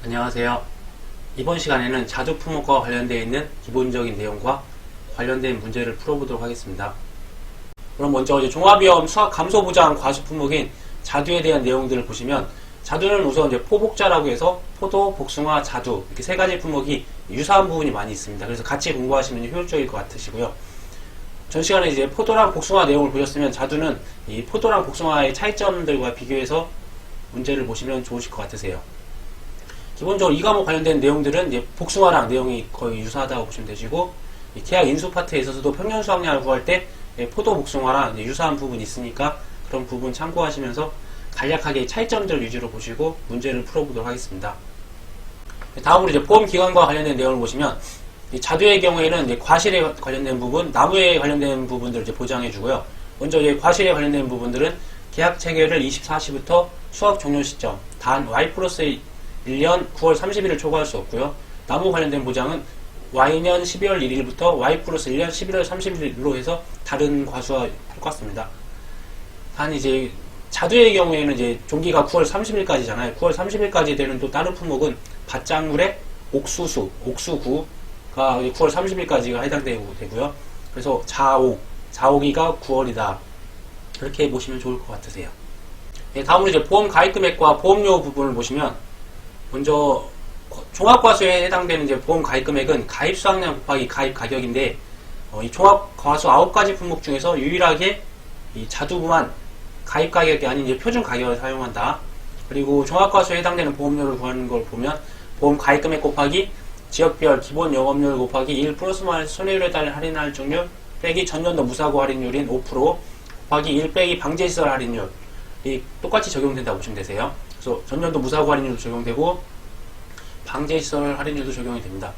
안녕하세요. 이번 시간에는 자두 품목과 관련되어 있는 기본적인 내용과 관련된 문제를 풀어보도록 하겠습니다. 그럼 먼저 종합위험 수학 감소 보장 과수 품목인 자두에 대한 내용들을 보시면, 자두는 우선 포복자라고 해서 포도, 복숭아, 자두 이렇게 세 가지 품목이 유사한 부분이 많이 있습니다. 그래서 같이 공부하시면 효율적일 것 같으시고요. 전 시간에 포도랑 복숭아 내용을 보셨으면 자두는 이 포도랑 복숭아의 차이점들과 비교해서 문제를 보시면 좋으실 것 같으세요. 기본적으로 이 과목 관련된 내용들은 복숭아랑 내용이 거의 유사하다고 보시면 되시고, 계약 인수 파트에 있어서도 평년 수확량을 구할 때 포도, 복숭아랑 유사한 부분이 있으니까 그런 부분 참고하시면서 간략하게 차이점들 위주로 보시고 문제를 풀어보도록 하겠습니다. 다음으로 보험기간과 관련된 내용을 보시면, 자두의 경우에는 과실에 관련된 부분, 나무에 관련된 부분들을 보장해주고요. 먼저 과실에 관련된 부분들은 계약 체결을 24시부터 수확 종료 시점 단 Y+1년 9월 30일을 초과할 수 없고요. 나무 관련된 보장은 Y년 12월 1일부터 Y+1년 11월 30일로 해서 다른 과수와 똑같습니다. 단 자두의 경우에는 종기가 9월 30일까지잖아요. 9월 30일까지 되는 또 다른 품목은 밭작물의 옥수수, 옥수구가 9월 30일까지가 해당되고요. 그래서 자오기가 9월이다. 이렇게 보시면 좋을 것 같으세요. 다음으로 보험 가입 금액과 보험료 부분을 보시면, 먼저 종합과수에 해당되는 보험 가입 금액은 가입 수확량 곱하기 가입 가격인데, 이 종합과수 9가지 품목 중에서 유일하게 이 자두만 가입 가격이 아닌 표준 가격을 사용한다. 그리고 종합과수에 해당되는 보험료를 구하는 걸 보면, 보험 가입 금액 곱하기 지역별 기본 영업률 곱하기 1 플러스 마이너스 손해율에 따른 할인 할증률 빼기 전년도 무사고 할인율인 5% 곱하기 1 빼기 방제시설 할인율, 이 똑같이 적용된다고 보시면 되세요. 그래서 전년도 무사고 할인율도 적용되고 방제시설 할인율도 적용이 됩니다.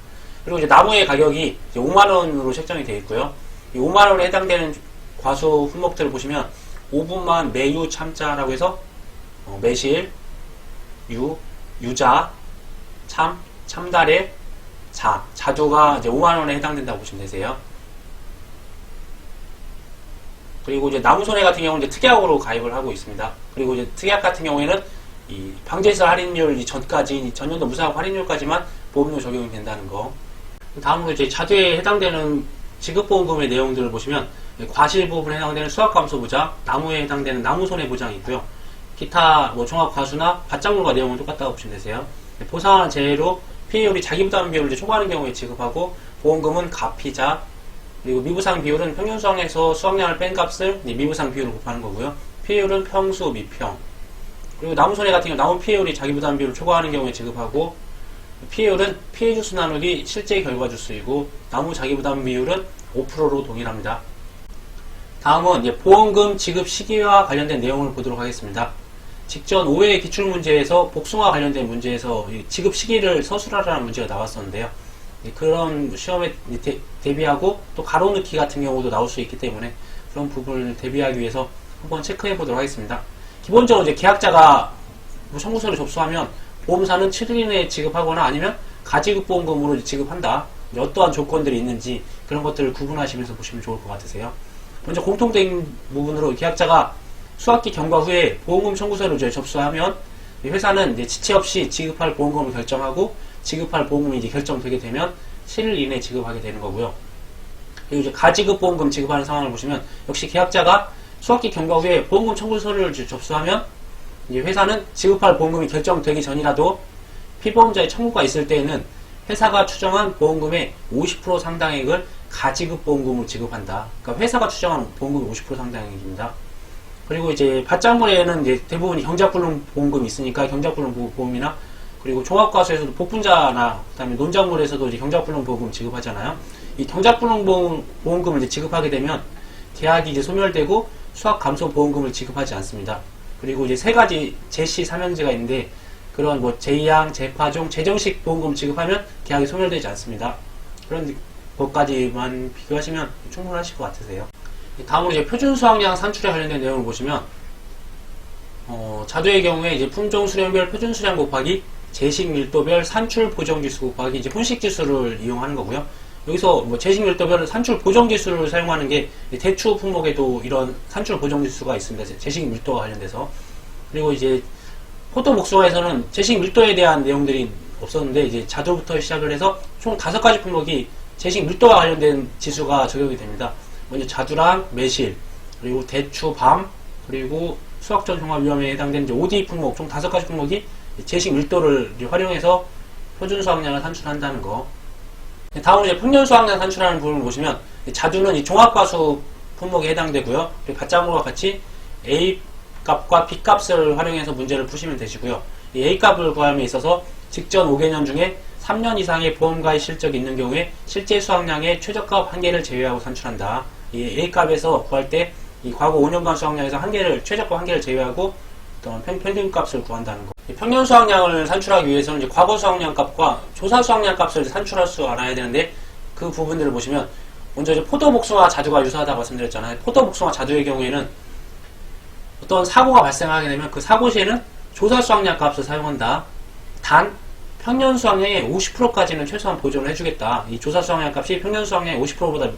그리고 나무의 가격이 5만원으로 책정이 되어 있고요. 이 5만원에 해당되는 과수 품목들을 보시면 5분만 매유 참자라고 해서 매실, 유자, 참다래, 자두가 5만원에 해당된다고 보시면 되세요. 그리고 나무손해 같은 경우는 특약으로 가입을 하고 있습니다. 그리고 특약 같은 경우에는 이 방제시설 할인율 전까지, 전년도 무사고 할인율까지만 보험료 적용이 된다는 거. 다음으로 자두에 해당되는 지급보험금의 내용들을 보시면, 과실 부분에 해당되는 수확감소보장, 나무에 해당되는 나무손해보장이 있고요. 기타 종합과수나 밭작물과 내용은 똑같다고 보시면 되세요. 보상하는 재해로 피해율이 자기부담 비율을 초과하는 경우에 지급하고, 보험금은 가피자, 그리고 미부상 비율은 평균 수확량에서 수확량을 뺀 값을 미부상 비율을 곱하는 거고요. 피해율은 평수, 미평. 그리고 나무손해 같은 경우 나무 피해율이 자기부담 비율을 초과하는 경우에 지급하고, 피해율은 피해주수 나누기 실제 결과주수이고, 나무 자기부담 비율은 5%로 동일합니다. 다음은 보험금 지급 시기와 관련된 내용을 보도록 하겠습니다. 직전 5회 기출문제에서 복숭아 관련된 문제에서 지급 시기를 서술하라는 문제가 나왔었는데요. 그런 시험에 대비하고 또 가로넣기 같은 경우도 나올 수 있기 때문에 그런 부분을 대비하기 위해서 한번 체크해 보도록 하겠습니다. 기본적으로 계약자가 청구서를 접수하면 보험사는 7일 이내에 지급하거나 아니면 가지급보험금으로 지급한다. 어떠한 조건들이 있는지 그런 것들을 구분하시면서 보시면 좋을 것 같으세요. 먼저 공통된 부분으로 계약자가 수학기 경과 후에 보험금 청구서를 접수하면 회사는 지체 없이 지급할 보험금을 결정하고, 지급할 보험금이 결정되게 되면 7일 이내에 지급하게 되는 거고요. 그리고 가지급 보험금 지급하는 상황을 보시면, 역시 계약자가 수학기 경과 후에 보험금 청구서를 접수하면 회사는 지급할 보험금이 결정되기 전이라도 피보험자의 청구가 있을 때에는 회사가 추정한 보험금의 50% 상당액을 가지급 보험금으로 지급한다. 그러니까 회사가 추정한 보험금이 50% 상당액입니다. 그리고 밭작물에는 대부분 경작불능 보험금이 있으니까 경작불능 보험이나, 그리고 종합과수에서도 복분자나 그다음에 논작물에서도 경작불능 보험금 지급하잖아요. 이 경작불능 보험금을 지급하게 되면 계약이 소멸되고 수확 감소 보험금을 지급하지 않습니다. 그리고 세 가지 제시 삼형제가 있는데, 그런 제이항, 제파종, 제정식 보험금 지급하면 계약이 소멸되지 않습니다. 그런 것까지만 비교하시면 충분하실 것 같으세요. 다음으로 표준 수확량 산출에 관련된 내용을 보시면, 자두의 경우에 품종 수량별 표준 수량 곱하기 제식 밀도별 산출 보정지수 곱하기 혼식지수를 이용하는 거고요. 여기서 제식 밀도별 산출 보정지수를 사용하는 게 대추 품목에도 이런 산출 보정지수가 있습니다. 제식 밀도와 관련돼서. 그리고 포도 복숭아에서는 제식 밀도에 대한 내용들이 없었는데 이제 자두부터 시작을 해서 총 5가지 품목이 제식 밀도와 관련된 지수가 적용이 됩니다. 먼저 자두랑 매실, 그리고 대추, 밤, 그리고 수확전 종합 위험에 해당되는 이제 OD 품목, 총 5가지 품목이 제식 밀도를 활용해서 표준 수확량을 산출한다는 거. 다음으로 이제 평년 수확량 산출하는 부분을 보시면 자두는 이 종합과수 품목에 해당되고요. 그리고 밭작물과 같이 A 값과 B 값을 활용해서 문제를 푸시면 되시고요. 이 A 값을 구함에 있어서 직전 5개년 중에 3년 이상의 보험가입 실적이 있는 경우에 실제 수확량의 최저값 1개를 제외하고 산출한다. 이 A 값에서 구할 때 이 과거 5년간 수확량에서 최저값 1개를 제외하고 어떤 평균값을 구한다는 거. 평년 수확량을 산출하기 위해서는 이제 과거 수확량 값과 조사 수확량 값을 산출할 수 알아야 되는데 그 부분들을 보시면 먼저 이제 포도, 복숭아, 자두가 유사하다고 말씀드렸잖아요. 포도, 복숭아, 자두의 경우에는 어떤 사고가 발생하게 되면 그 사고 시에는 조사 수확량 값을 사용한다. 단 평년 수확량의 50%까지는 최소한 보존을 해주겠다. 이 조사 수확량 값이 평년 수확량의 50%보다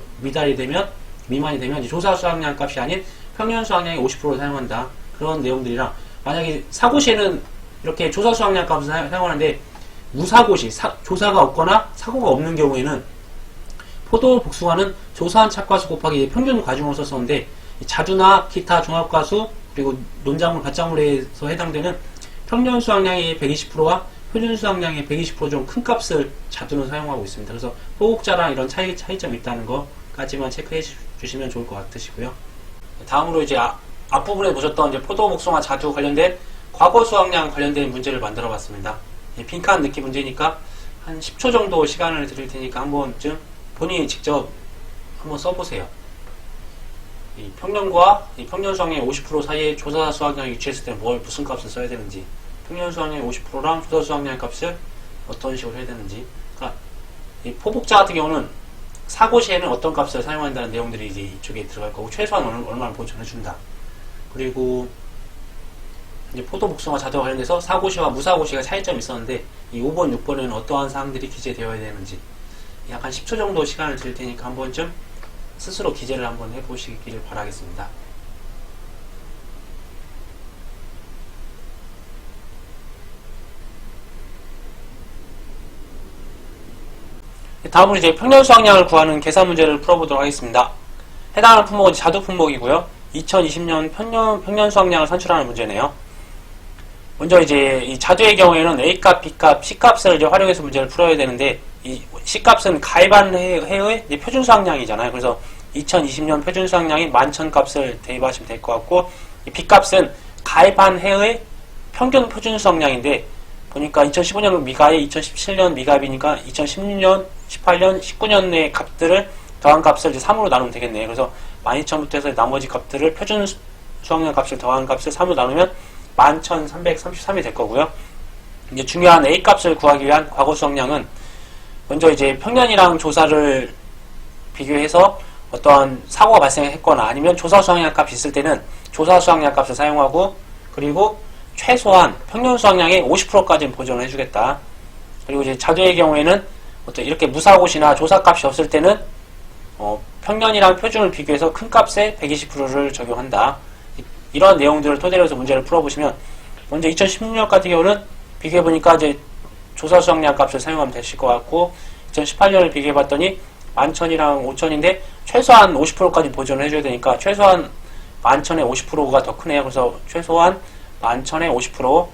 미만이 되면 이제 조사 수확량 값이 아닌 평년 수확량의 50%를 사용한다. 그런 내용들이랑 만약에 사고 시에는 이렇게 조사 수확량 값을 사용하는데 무사고 시, 조사가 없거나 사고가 없는 경우에는 포도, 복숭아는 조사한 착과수 곱하기 평균 과중을 썼었는데 자두나 기타 종합과수 그리고 논작물, 밭작물에서 해당되는 평년 수확량의 120%와 표준 수확량의 120% 좀 큰 값을 자두는 사용하고 있습니다. 그래서 호국자랑 이런 차이점이 있다는 거까지만 체크해 주시면 좋을 것 같으시고요. 다음으로 이제 앞부분에 보셨던 이제 포도, 복숭아, 자두 관련된 과거 수확량 관련된 문제를 만들어 봤습니다. 빈칸 넣기 문제니까 한 10초 정도 시간을 드릴 테니까 한 번쯤 본인이 직접 한번 써보세요. 이 평년과 이 평년 수확량의 50% 사이에 조사 수확량이 위치했을 때 무슨 값을 써야 되는지, 평년 수확량의 50%랑 조사 수확량 값을 어떤 식으로 해야 되는지. 그러니까 이 포복자 같은 경우는 사고 시에는 어떤 값을 사용한다는 내용들이 이제 이쪽에 들어갈 거고 최소한 얼마를 보존해준다. 그리고 이제 포도, 복숭아, 자두와 관련돼서 사고시와 무사고시가 차이점이 있었는데 이 5번, 6번에는 어떠한 사항들이 기재되어야 되는지 약 한 10초 정도 시간을 드릴 테니까 한 번쯤 스스로 기재를 한번 해보시기를 바라겠습니다. 다음으로 이제 평년 수확량을 구하는 계산 문제를 풀어보도록 하겠습니다. 해당하는 품목은 자두 품목이고요. 2020년 평년 수확량을 산출하는 문제네요. 먼저 이제 이 자두의 경우에는 A값, B값, C값을 이제 활용해서 문제를 풀어야 되는데 이 C값은 가입한 해의 이제 표준 수확량이잖아요. 그래서 2020년 표준 수확량인 11,000값을 대입하시면 될 것 같고 이 B값은 가입한 해의 평균 표준 수확량인데 보니까 2015년 미가입, 2017년 미가입이니까 2016년, 18년, 19년의 값들을 더한 값을 이제 3으로 나누면 되겠네요. 그래서 12,000부터 해서 나머지 값들을 표준 수확량 값을 더한 값을 3으로 나누면 11,333이 될 거고요. 이제 중요한 A 값을 구하기 위한 과거 수확량은 먼저 이제 평년이랑 조사를 비교해서 어떠한 사고가 발생했거나 아니면 조사 수확량 값이 있을 때는 조사 수확량 값을 사용하고 그리고 최소한 평년 수확량의 50%까지는 보존을 해주겠다. 그리고 이제 자두의 경우에는 어떤 이렇게 무사고시나 조사 값이 없을 때는 평년이랑 표준을 비교해서 큰 값에 120%를 적용한다. 이런 내용들을 토대로 해서 문제를 풀어보시면 먼저 2016년 같은 경우는 비교해보니까 이제 조사 수확량 값을 사용하면 되실 것 같고 2018년을 비교해봤더니 11,000이랑 5,000인데 최소한 50%까지 보존을 해줘야 되니까 최소한 11,000의 50%가 더 크네요. 그래서 최소한 11,000의 50%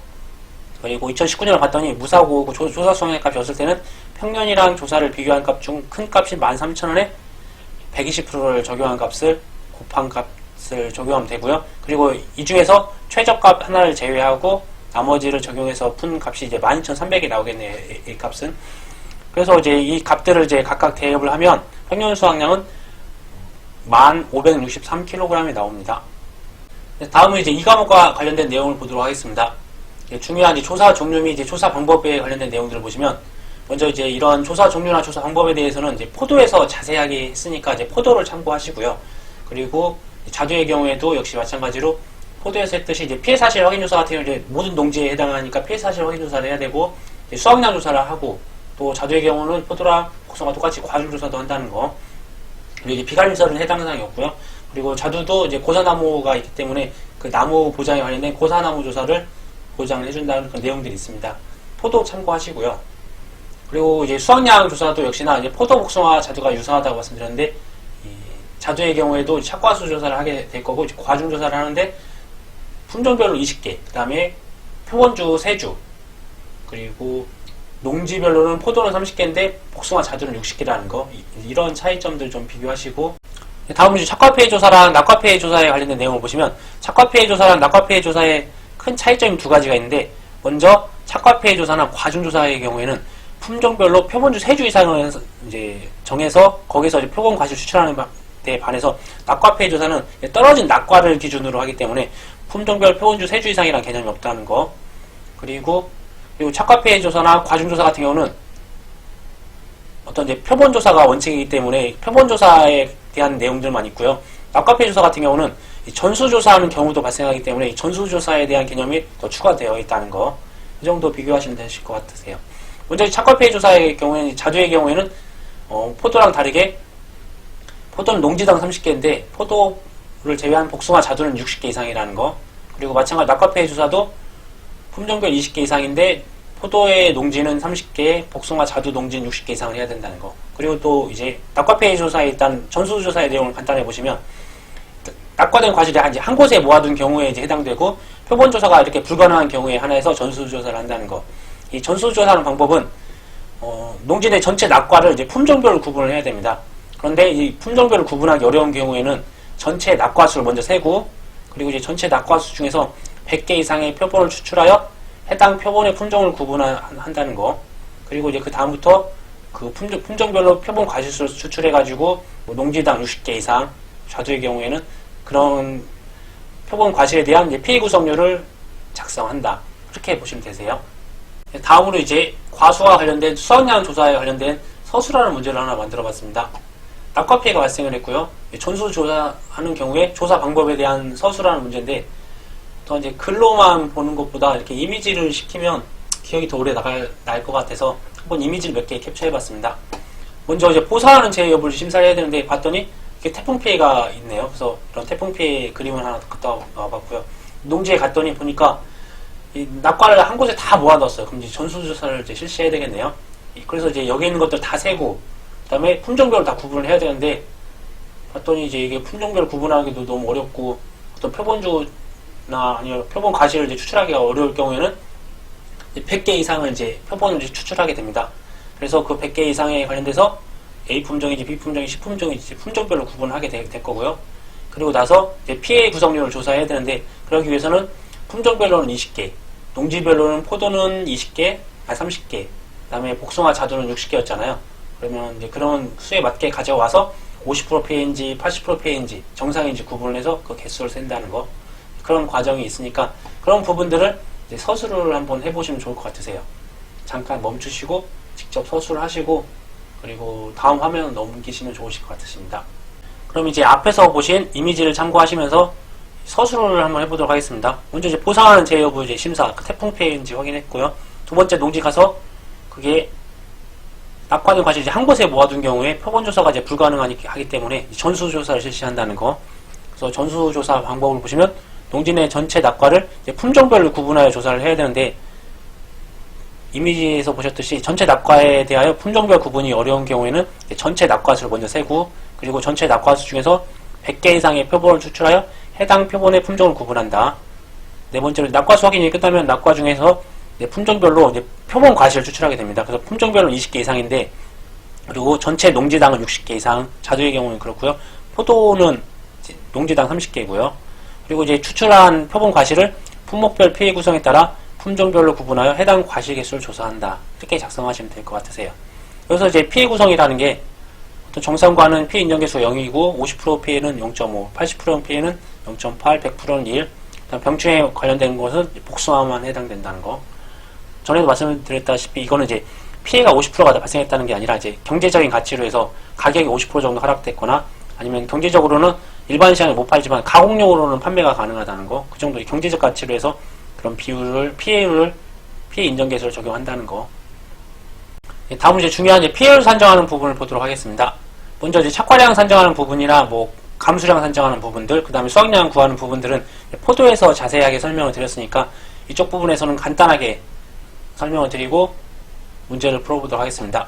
그리고 2019년을 봤더니 무사고고 조사 수확량 값이 없을 때는 평년이랑 조사를 비교한 값 중 큰 값인 13,000원에 120%를 적용한 값을 곱한 값을 적용하면 되고요. 그리고 이 중에서 최저값 하나를 제외하고 나머지를 적용해서 푼 값이 이제 12,300이 나오겠네요. 이 값은. 그래서 이제 이 값들을 이제 각각 대입을 하면 평년 수확량은 1,563kg이 나옵니다. 다음은 이제 이 과목과 관련된 내용을 보도록 하겠습니다. 중요한 이제 조사 종류 및 이제 조사 방법에 관련된 내용들을 보시면 먼저 이제 이런 조사 종류나 조사 방법에 대해서는 이제 포도에서 자세하게 했으니까 이제 포도를 참고하시고요. 그리고 자두의 경우에도 역시 마찬가지로 포도에서 했듯이 이제 피해 사실 확인 조사 같은 경우 이제 모든 농지에 해당하니까 피해 사실 확인 조사를 해야 되고 수확량 조사를 하고 또 자두의 경우는 포도랑 복숭아 똑같이 과중 조사도 한다는 거. 그리고 이제 비관리설은 해당 사항이 없고요. 그리고 자두도 이제 고사나무가 있기 때문에 그 나무 보장에 관련된 고사나무 조사를 보장을 해준다는 그런 내용들이 있습니다. 포도 참고하시고요. 그리고 이제 수확량 조사도 역시나 이제 포도, 복숭아, 자두가 유사하다고 말씀드렸는데, 이 자두의 경우에도 착과수 조사를 하게 될 거고, 이제 과중 조사를 하는데, 품종별로 20개, 그 다음에 표본주 3주, 그리고 농지별로는 포도는 30개인데, 복숭아, 자두는 60개라는 거, 이런 차이점들 좀 비교하시고, 다음은 이제 착과 피해 조사랑 낙과 피해 조사에 관련된 내용을 보시면, 착과 피해 조사랑 낙과 피해 조사의 큰 차이점이 두 가지가 있는데, 먼저 착과 피해 조사나 과중 조사의 경우에는 품종별로 표본주 3주 이상을 이제 정해서 거기서 이제 표본 과실 추출하는 데 반해서 낙과 피해 조사는 떨어진 낙과를 기준으로 하기 때문에 품종별 표본주 3주 이상이라는 개념이 없다는 거. 그리고 착과 피해 조사나 과중 조사 같은 경우는 어떤 이제 표본 조사가 원칙이기 때문에 표본 조사에 대한 내용들만 있고요. 낙과 피해 조사 같은 경우는 전수 조사하는 경우도 발생하기 때문에 전수 조사에 대한 개념이 더 추가되어 있다는 거. 이 정도 비교하시면 되실 것 같으세요. 먼저 착과 피해 조사의 경우에는, 자두의 경우에는 포도랑 다르게 포도는 농지당 30개인데 포도를 제외한 복숭아, 자두는 60개 이상이라는 거. 그리고 마찬가지로 낙과 피해 조사도 품종별 20개 이상인데 포도의 농지는 30개, 복숭아, 자두 농지는 60개 이상을 해야 된다는 거. 그리고 또 이제 낙과 피해 조사에 일단 전수 조사의 내용을 간단히 보시면, 낙과된 과실이 한 곳에 모아둔 경우에 이제 해당되고, 표본 조사가 이렇게 불가능한 경우에 하나에서 전수 조사를 한다는 거. 이 전수 조사하는 방법은 농지 내 전체 낙과를 이제 품종별로 구분을 해야 됩니다. 그런데 이 품종별로 구분하기 어려운 경우에는 전체 낙과수를 먼저 세고, 그리고 이제 전체 낙과수 중에서 100개 이상의 표본을 추출하여 해당 표본의 품종을 구분한다는 거. 그리고 이제 그 다음부터 그 품종별로 표본 과실수를 추출해가지고 뭐 농지당 60개 이상, 자두의 경우에는 그런 표본 과실에 대한 이제 피해 구성률을 작성한다. 그렇게 보시면 되세요. 다음으로 이제 과수와 관련된 수확량 조사에 관련된 서술하는 문제를 하나 만들어 봤습니다. 낙과 피해가 발생을 했고요. 전수 조사하는 경우에 조사 방법에 대한 서술하는 문제인데, 더 이제 글로만 보는 것보다 이렇게 이미지를 시키면 기억이 더 오래 날 것 같아서 한번 이미지를 몇 개 캡처해 봤습니다. 먼저 이제 보사하는 제 여부를 심사를 해야 되는데, 봤더니 이렇게 태풍 피해가 있네요. 그래서 이런 태풍 피해 그림을 하나 갖다 와봤고요. 농지에 갔더니 보니까 이 낙과를 한 곳에 다 모아놨어요. 그럼 이제 전수조사를 이제 실시해야 되겠네요. 그래서 이제 여기 있는 것들 다 세고, 그 다음에 품종별로 다 구분을 해야 되는데, 봤더니 이제 이게 품종별 구분하기도 너무 어렵고, 어떤 표본주나 아니면 표본 과실을 이제 추출하기가 어려울 경우에는 100개 이상을 이제 표본을 이제 추출하게 됩니다. 그래서 그 100개 이상에 관련돼서 A 품종인지 B 품종인지 C 품종인지 품종별로 구분을 하게 될 거고요. 그리고 나서 이제 피해 구성률을 조사해야 되는데, 그러기 위해서는 품종별로는 20개, 농지별로는 포도는 20개, 30개, 그 다음에 복숭아, 자두는 60개였잖아요. 그러면 이제 그런 수에 맞게 가져와서 50% 피해인지 80% 피해인지 정상인지 구분을 해서 그 개수를 센다는 거. 그런 과정이 있으니까 그런 부분들을 이제 서술을 한번 해보시면 좋을 것 같으세요. 잠깐 멈추시고 직접 서술을 하시고, 그리고 다음 화면 넘기시면 좋으실 것 같으십니다. 그럼 이제 앞에서 보신 이미지를 참고하시면서 서술을 한번 해보도록 하겠습니다. 먼저 이제 보상하는 제 여부 이제 심사, 그 태풍 피해인지 확인했고요. 두 번째 농지 가서 그게 낙과된 과실 이제 한 곳에 모아둔 경우에 표본 조사가 이제 불가능하기 때문에 전수 조사를 실시한다는 거. 그래서 전수 조사 방법을 보시면 농지 내 전체 낙과를 이제 품종별로 구분하여 조사를 해야 되는데, 이미지에서 보셨듯이 전체 낙과에 대하여 품종별 구분이 어려운 경우에는 전체 낙과수를 먼저 세고, 그리고 전체 낙과수 중에서 100개 이상의 표본을 추출하여 해당 표본의 품종을 구분한다. 네 번째로 낙과수 확인이 끝나면 낙과 중에서 품종별로 이제 표본 과실을 추출하게 됩니다. 그래서 품종별로 20개 이상인데, 그리고 전체 농지당은 60개 이상, 자두의 경우는 그렇고요. 포도는 농지당 30개고요. 그리고 이제 추출한 표본 과실을 품목별 피해 구성에 따라 품종별로 구분하여 해당 과실 개수를 조사한다. 이렇게 작성하시면 될 것 같으세요. 여기서 이제 피해 구성이라는 게 어떤 정상과는 피해 인정 개수가 0이고, 50% 피해는 0.5, 80% 피해는 0.8, 100%는 1. 병충해 관련된 것은 복숭아만 해당된다는 거. 전에도 말씀드렸다시피 이거는 이제 피해가 50%가 발생했다는 게 아니라 이제 경제적인 가치로 해서 가격이 50% 정도 하락됐거나, 아니면 경제적으로는 일반 시장에 못 팔지만 가공용으로는 판매가 가능하다는 거. 그 정도 경제적 가치로 해서 그런 비율을, 피해 인정 개수를 적용한다는 거. 다음은 이제 중요한 이제 피해율 산정하는 부분을 보도록 하겠습니다. 먼저 이제 착과량 산정하는 부분이나 뭐 감수량 산정하는 부분들, 그 다음에 수확량 구하는 부분들은 포도에서 자세하게 설명을 드렸으니까 이쪽 부분에서는 간단하게 설명을 드리고, 문제를 풀어보도록 하겠습니다.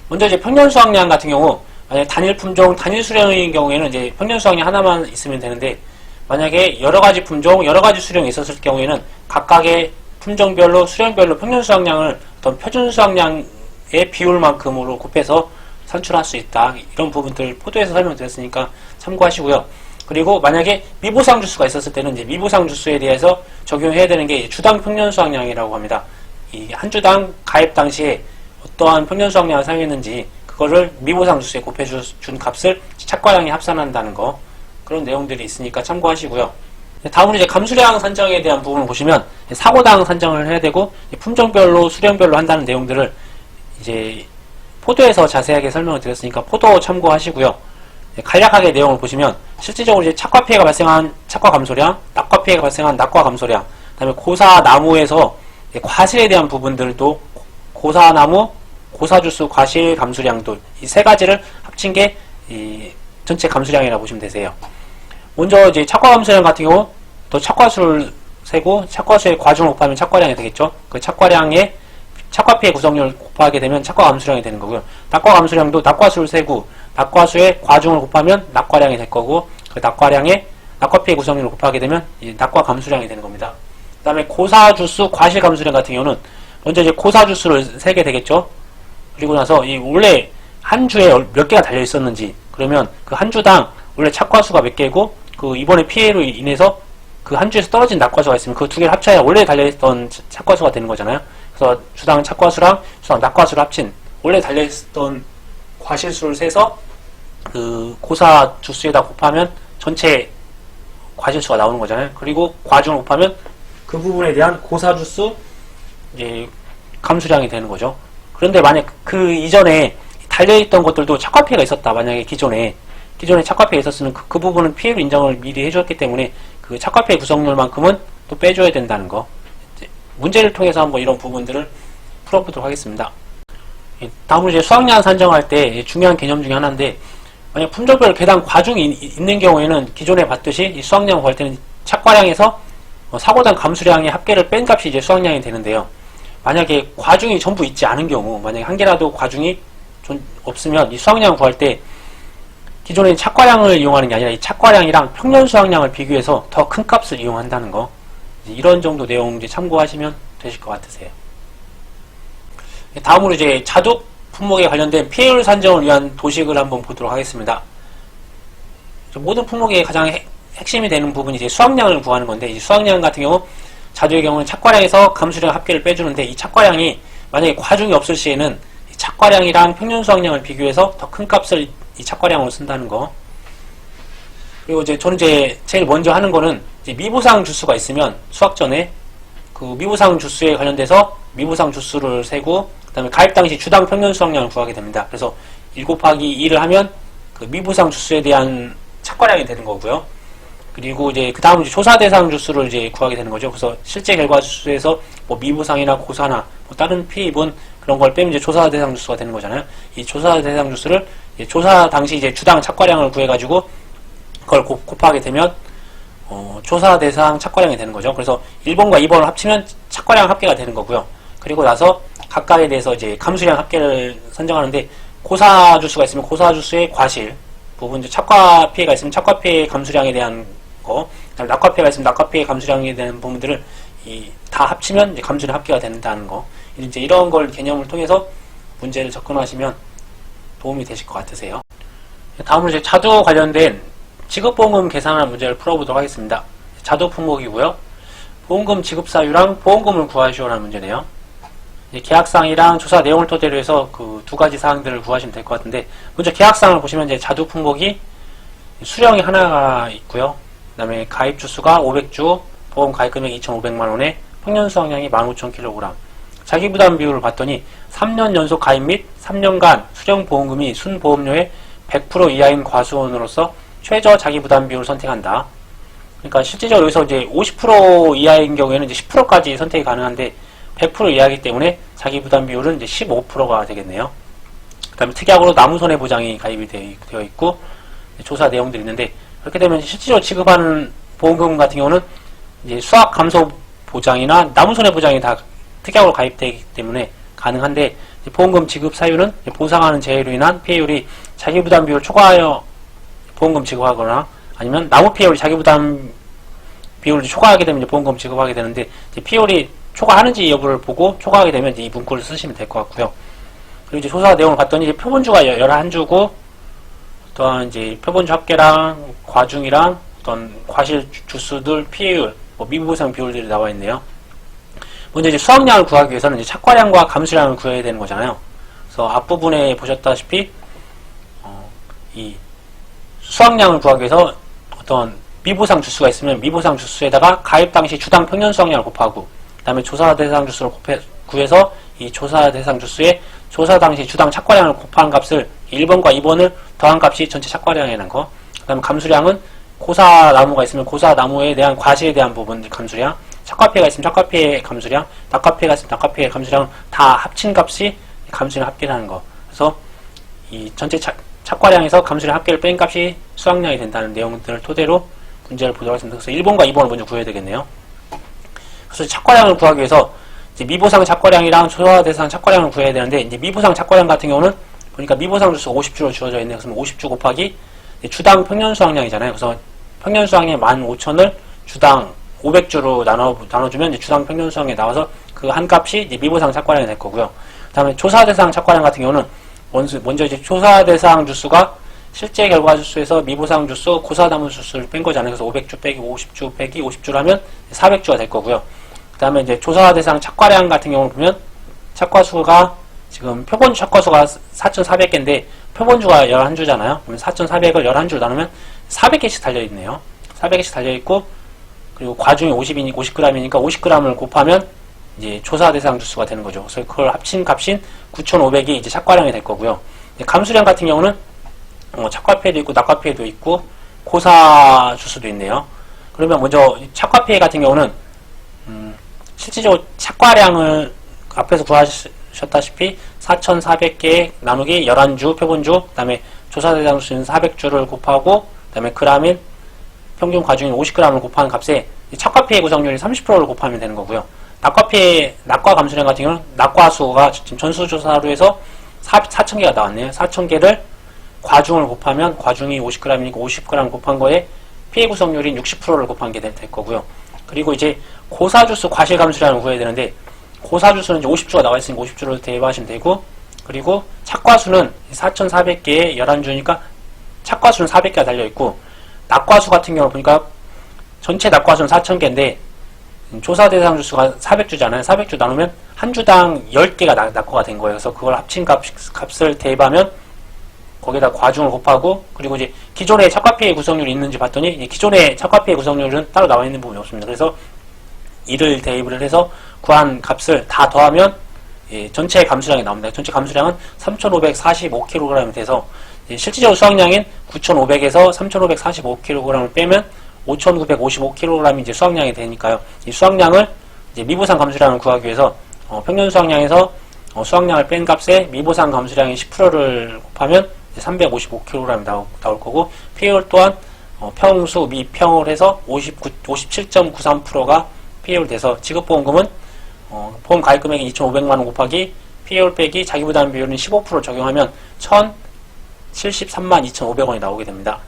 먼저 이제 평년 수확량 같은 경우, 만약에 단일 품종, 단일 수령인 경우에는 이제 평년 수확량 하나만 있으면 되는데, 만약에 여러 가지 품종, 여러 가지 수령이 있었을 경우에는 각각의 품종별로, 수령별로 평년 수확량을 어떤 표준 수확량의 비율만큼으로 곱해서 산출할 수 있다. 이런 부분들 포도에서 설명드렸으니까 참고하시고요. 그리고 만약에 미보상 주수가 있었을 때는 이제 미보상 주수에 대해서 적용해야 되는 게 주당 평년 수확량이라고 합니다. 이 한 주당 가입 당시에 어떠한 평년 수확량을 사용했는지 그거를 미보상 주수에 곱해준 값을 착과량에 합산한다는 거, 그런 내용들이 있으니까 참고하시고요. 다음으로 이제 감수량 산정에 대한 부분을 보시면 사고당 산정을 해야 되고 품종별로 수령별로 한다는 내용들을 이제 포도에서 자세하게 설명을 드렸으니까 포도 참고하시고요. 간략하게 내용을 보시면 실질적으로 이제 착과 피해가 발생한 착과 감소량, 낙과 피해가 발생한 낙과 감소량, 그다음에 고사나무에서 과실에 대한 부분들도 고사나무, 고사주수, 과실 감수량도 이 세 가지를 합친 게 이 전체 감수량이라고 보시면 되세요. 먼저 이제 착과 감수량 같은 경우 또 착과수를 세고 착과수의 과중을 곱하면 착과량이 되겠죠. 그 착과량에 착과 피해 구성률을 곱하게 되면 착과 감수량이 되는 거고요. 낙과 감수량도 낙과수를 세고 낙과수의 과중을 곱하면 낙과량이 될 거고, 그 낙과량에 낙과 피해 구성률을 곱하게 되면 이 낙과 감수량이 되는 겁니다. 그 다음에 고사주수 과실 감수량 같은 경우는 먼저 이제 고사주수를 세게 되겠죠. 그리고 나서 이 원래 한 주에 몇 개가 달려 있었는지, 그러면 그 한 주당 원래 착과수가 몇 개고 그 이번에 피해로 인해서 그 한 주에서 떨어진 낙과수가 있으면 그 두 개를 합쳐야 원래 달려있던 착과수가 되는 거잖아요. 그래서 주당 착과수랑 주당 낙과수를 합친 원래 달려있던 과실수를 세서 그 고사 주수에다 곱하면 전체 과실수가 나오는 거잖아요. 그리고 과중을 곱하면 그 부분에 대한 고사 주수 이제 감수량이 되는 거죠. 그런데 만약 그 이전에 달려있던 것들도 착과 피해가 있었다. 만약에 기존에 착과 피해가 있었으면 그 부분은 피해로 인정을 미리 해줬기 때문에 그 착과 피해 구성률만큼은 또 빼줘야 된다는 거. 문제를 통해서 한번 이런 부분들을 풀어보도록 하겠습니다. 다음으로 이제 수확량 산정할 때 중요한 개념 중에 하나인데, 만약 품종별 개당 과중이 있는 경우에는 기존에 봤듯이 이 수확량 구할 때는 착과량에서 사고당 감수량의 합계를 뺀 값이 이제 수확량이 되는데요. 만약에 과중이 전부 있지 않은 경우, 만약에 한 개라도 과중이 없으면 이 수확량 구할 때 기존에 착과량을 이용하는 게 아니라 이 착과량이랑 평년 수확량을 비교해서 더 큰 값을 이용한다는 거, 이런 정도 내용 이제 참고하시면 되실 것 같으세요. 다음으로 이제 자둑 품목에 관련된 피해율 산정을 위한 도식을 한번 보도록 하겠습니다. 모든 품목의 가장 핵심이 되는 부분이 이제 수확량을 구하는 건데, 이 수확량 같은 경우 자두의 경우는 착과량에서 감수량 합계를 빼주는데, 이 착과량이 만약에 과중이 없을 시에는 이 착과량이랑 평년 수확량을 비교해서 더 큰 값을 이 착과량으로 쓴다는 거. 그리고 이제 저는 이제 제일 먼저 하는 거는 이제 미보상 주수가 있으면 수확 전에 그 미보상 주수에 관련돼서 미보상 주수를 세고, 그 다음에 가입 당시 주당 평년 수확량을 구하게 됩니다. 그래서 1 곱하기 2를 하면 그 미보상 주수에 대한 착과량이 되는 거고요. 그리고 이제 그 다음 조사 대상 주수를 이제 구하게 되는 거죠. 그래서 실제 결과 주수에서 뭐 미보상이나 고사나 뭐 다른 피해 입은 그런 걸 빼면 이제 조사 대상 주수가 되는 거잖아요. 이 조사 대상 주수를 조사 당시 이제 주당 착과량을 구해가지고 그걸 곱하게 되면 조사 대상 착과량이 되는 거죠. 그래서 1번과 2번을 합치면 착과량 합계가 되는 거고요. 그리고 나서 각각에 대해서 이제 감수량 합계를 선정하는데, 고사 주수가 있으면 고사 주수의 과실 부분, 이제 착과 피해가 있으면 착과 피해 감수량에 대한 거, 낙과 피해가 있으면 낙과 피해 감수량에 대한 부분들을 다 합치면 이제 감수량 합계가 된다는 거. 이제 이런 걸 개념을 통해서 문제를 접근하시면 도움이 되실 것 같으세요. 다음으로 이제 자두 관련된 지급보험금 계산하는 문제를 풀어보도록 하겠습니다. 자두 품목이고요. 보험금 지급 사유랑 보험금을 구하시오라는 문제네요. 계약상이랑 조사 내용을 토대로 해서 그 두 가지 사항들을 구하시면 될 것 같은데, 먼저 계약상을 보시면 이제 자두 품목이 수령이 하나가 있고요. 그 다음에 가입 주수가 500주, 보험 가입 금액 2,500만원에 평년 수확량이 15,000kg. 자기 부담 비율을 봤더니 3년 연속 가입 및 3년간 수령 보험금이 순보험료의 100% 이하인 과수원으로서 최저 자기 부담 비율을 선택한다. 그러니까 실제적으로 여기서 이제 50% 이하인 경우에는 이제 10%까지 선택이 가능한데 100% 이하이기 때문에 자기 부담 비율은 이제 15%가 되겠네요. 그 다음에 특약으로 나무손해보장이 가입이 되어 있고 조사 내용들이 있는데, 그렇게 되면 실제로 지급하는 보험금 같은 경우는 이제 수확 감소 보장이나 나무손해보장이 다 특약으로 가입되기 때문에 가능한데 보험금 지급 사유는 보상하는 재해로 인한 피해율이 자기부담 비율을 초과하여 보험금 지급하거나 아니면 나무 피해율이 자기부담 비율을 초과하게 되면 이제 보험금 지급하게 되는데 이제 피해율이 초과하는지 여부를 보고 초과하게 되면 이제 이 문구를 쓰시면 될 것 같고요. 그리고 이제 조사 내용을 봤더니 이제 표본주가 11주고 어떤 이제 표본주 합계랑 과중이랑 어떤 과실 주수들 피해율, 뭐 미보상 비율들이 나와 있네요. 먼저 이제 수확량을 구하기 위해서는 이제 착과량과 감수량을 구해야 되는 거잖아요. 그래서 앞부분에 보셨다시피 이 수확량을 구하기 위해서 어떤 미보상 주수가 있으면 미보상 주수에다가 가입 당시 주당 평년 수확량을 곱하고 그 다음에 조사 대상 주수를 구해서 이 조사 대상 주수에 조사 당시 주당 착과량을 곱한 값을 1번과 2번을 더한 값이 전체 착과량이라는 거. 그 다음에 감수량은 고사 나무가 있으면 고사 나무에 대한 과실에 대한 부분 감수량, 착과피해가 있으면 착과피해 감수량, 낙과피해가 있으면 낙과피해 감수량 다 합친 값이 감수량 합계라는 거. 그래서 이 전체 착과량에서 감수량 합계를 뺀 값이 수확량이 된다는 내용들을 토대로 문제를 보도록 하겠습니다. 그래서 1번과 2번을 먼저 구해야 되겠네요. 그래서 착과량을 구하기 위해서 이제 미보상 착과량이랑 조사 대상 착과량을 구해야 되는데 이제 미보상 착과량 같은 경우는 보니까 미보상 주수가 50주로 주어져 있네요. 그래서 50주 곱하기 주당 평년 수확량이잖아요. 그래서 평년 수확량 15,000을 주당 500주로 나눠주면 이제 주당 평년 수확량이 나와서 그 한 값이 이제 미보상 착과량이 될 거고요. 그 다음에 조사 대상 착과량 같은 경우는 먼저 이제 조사 대상 주수가 실제 결과 주수에서 미보상 주수, 고사담은 주수를 뺀 거잖아요. 그래서 500주 빼기 50주 빼기 50주를 하면 400주가 될 거고요. 그 다음에 이제 조사 대상 착과량 같은 경우를 보면 착과수가 지금 표본주 착과수가 4,400개인데 표본주가 11주잖아요. 그러면 4,400을 11주로 나누면 400개씩 달려있네요. 400개씩 달려있고 그리고 과중이 50g이니까 50g을 곱하면 이제 조사 대상 주수가 되는 거죠. 그래서 그걸 합친 값인 9,500이 이제 착과량이 될 거고요. 감수량 같은 경우는 착과피해도 있고 낙과피해도 있고 고사 주수도 있네요. 그러면 먼저 착과피해 같은 경우는 실질적으로 착과량을 앞에서 구하셨다시피 4,400개 나누기 11주 표본주 그 다음에 조사 대상 주수는 400주를 곱하고 그 다음에 그람인 평균 과중인 50g을 곱하는 값에 착과피해 구성률이 30%를 곱하면 되는 거고요. 낙과 감수량 같은 경우는 낙과수가 지금 전수조사로 해서 4,000개가 나왔네요. 4,000개를 과중을 곱하면 과중이 50g이니까 50g 곱한 거에 피해 구성률인 60%를 곱한 게 될 거고요. 그리고 이제 고사주수 과실 감수량을 구해야 되는데 고사주수는 이제 50주가 나와 있으니까 50주를 대입하시면 되고 그리고 착과수는 4,400개에 11주니까 착과수는 400개가 달려있고 낙과수 같은 경우 보니까 전체 낙과수는 4,000개인데 조사 대상 주수가 400주잖아요. 400주 나누면 한 주당 10개가 낙과가 된 거예요. 그래서 그걸 합친 값을 대입하면 거기다 과중을 곱하고 그리고 이제 기존에 착과피해 구성률이 있는지 봤더니 기존의 착과피해 구성률은 따로 나와 있는 부분이 없습니다. 그래서 이를 대입을 해서 구한 값을 다 더하면 전체 감수량이 나옵니다. 전체 감수량은 3,545kg이 돼서 실질적으로 수확량인 9,500에서 3,545kg을 빼면 5,955kg이 이제 수확량이 되니까요. 이 수확량을 이제 미보상 감수량을 구하기 위해서 평년 수확량에서 수확량을 뺀 값에 미보상 감수량의 10%를 곱하면 355kg이 나올 거고 피해율 또한 평수 미평을 해서 57.93%가 피해율 돼서 지급보험금은 보험 가입금액이 2,500만원 곱하기 피해율 빼기 자기부담 비율은 15% 적용하면 1,073만 2,500원이 나오게 됩니다.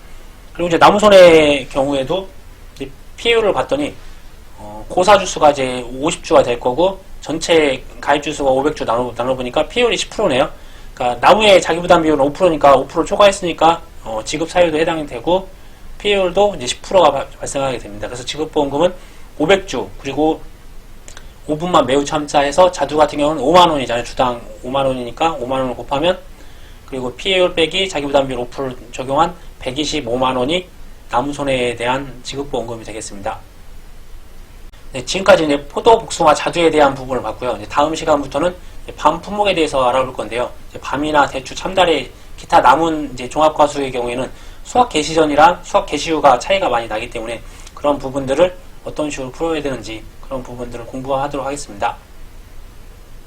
그리고 이제 나무손의 경우에도 피해율을 봤더니 고사주수가 이제 50주가 될 거고 전체 가입주수가 500주 나눠보니까 피해율이 10%네요. 그러니까 나무의 자기부담 비율은 5%니까 5% 초과했으니까 지급 사유도 해당이 되고 피해율도 이제 10%가 발생하게 됩니다. 그래서 지급보험금은 500주 그리고 5분만 매우 참자해서 자두 같은 경우는 5만원이잖아요. 주당 5만원이니까 5만원을 곱하면 그리고 피해율 빼기 자기부담 비율 5% 적용한 125만원이 나무손해에 대한 지급보험금이 되겠습니다. 네, 지금까지 이제 포도, 복숭아, 자두에 대한 부분을 봤고요. 이제 다음 시간부터는 밤 품목에 대해서 알아볼 건데요. 밤이나 대추, 참다리, 기타 남은 이제 종합과수의 경우에는 수확 개시 전이랑 수확 개시 후가 차이가 많이 나기 때문에 그런 부분들을 어떤 식으로 풀어야 되는지 그런 부분들을 공부하도록 하겠습니다.